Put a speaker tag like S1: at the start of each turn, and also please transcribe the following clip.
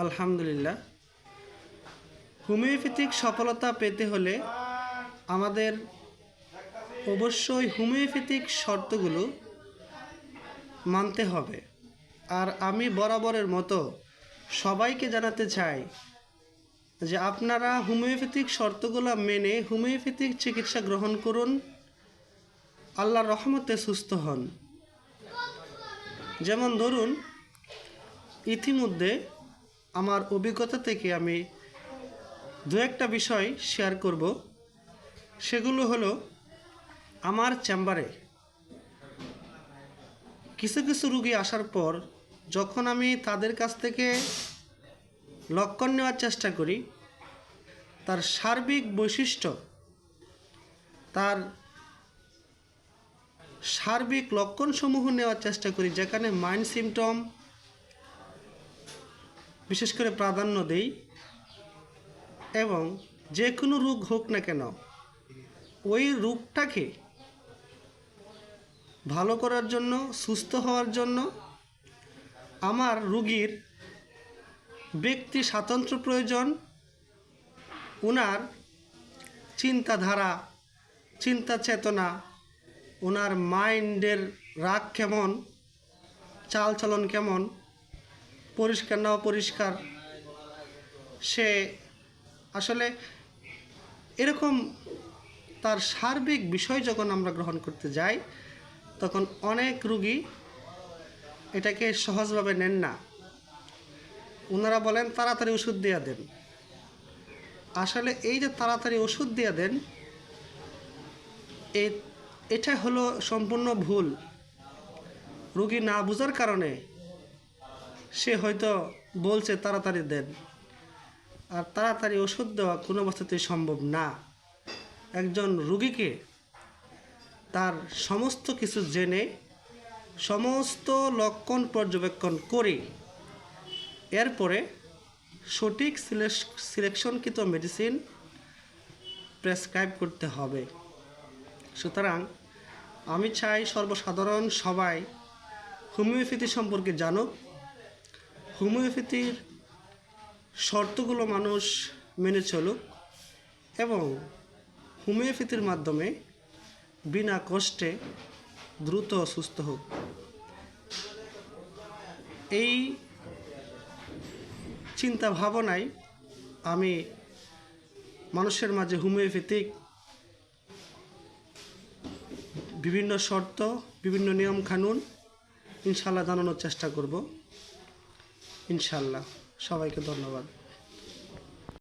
S1: আলহামদুলিল্লাহ। হোমিওপ্যাথিক সফলতা পেতে হলে আমাদের অবশ্যই হোমিওপ্যাথিক শর্তগুলো মানতে হবে। আর আমি বরাবরের মতো সবাইকে জানাতে চাই যে আপনারা হোমিওপ্যাথিক শর্তগুলো মেনে হোমিওপ্যাথিক চিকিৎসা গ্রহণ করুন, আল্লাহর রহমতে সুস্থ হন। যেমন ধরুন, ইতিমধ্যে আমার অভিজ্ঞতা থেকে আমি দু একটা বিষয় শেয়ার করব। সেগুলো হলো, আমার চেম্বারে কিছু কিছু রুগী আসার পর যখন আমি তাদের কাছ থেকে লক্ষণ নেওয়ার চেষ্টা করি, তার সার্বিক বৈশিষ্ট্য, তার সার্বিক লক্ষণসমূহ নেওয়ার চেষ্টা করি, যেখানে মাইন্ড সিমটম বিশেষ করে প্রাধান্য দেই, এবং যে কোনো রোগ হোক না কেন ওই রোগটাকে ভালো করার জন্য, সুস্থ হওয়ার জন্য আমার রোগীর ব্যক্তি স্বাতন্ত্র্য প্রয়োজন। ওনার চিন্তাধারা, চিন্তা চেতনা, ওনার মাইন্ডের রাগ কেমন, চালচলন কেমন, পরিষ্কার না অপরিষ্কার, সে আসলে এরকম তার সার্বিক বিষয় যখন আমরা গ্রহণ করতে যাই, তখন অনেক রুগী এটাকে সহজভাবে নেন না। ওনারা বলেন তাড়াতাড়ি ওষুধ দিয়ে দেন। আসলে এই যে তাড়াতাড়ি ওষুধ দিয়ে দেন, এটা হলো সম্পূর্ণ ভুল। রুগী না বোঝার কারণে সে হয়তো বলছে তাড়াতাড়ি দেন, আর তাড়াতাড়ি ওষুধ দেওয়া কোনো অবস্থাতেই সম্ভব না। একজন রুগীকে তার সমস্ত কিছু জেনে, সমস্ত লক্ষণ পর্যবেক্ষণ করে এরপরে সঠিক সিলেকশনকৃত মেডিসিন প্রেসক্রাইব করতে হবে। সুতরাং আমি চাই সর্বসাধারণ সবাই হোমিওপ্যাথি সম্পর্কে জানুক, হোমিওপ্যাথির শর্তগুলো মানুষ মেনে চলুক, এবং হোমিওপ্যাথির মাধ্যমে বিনা কষ্টে দ্রুত সুস্থ হোক। এই চিন্তা ভাবনায় আমি মানুষের মাঝে হোমিওপ্যাথিক বিভিন্ন শর্ত, বিভিন্ন নিয়ম কানুন ইনশাআল্লাহ জানানোর চেষ্টা করব। ইনশাআল্লাহ। সবাইকে ধন্যবাদ।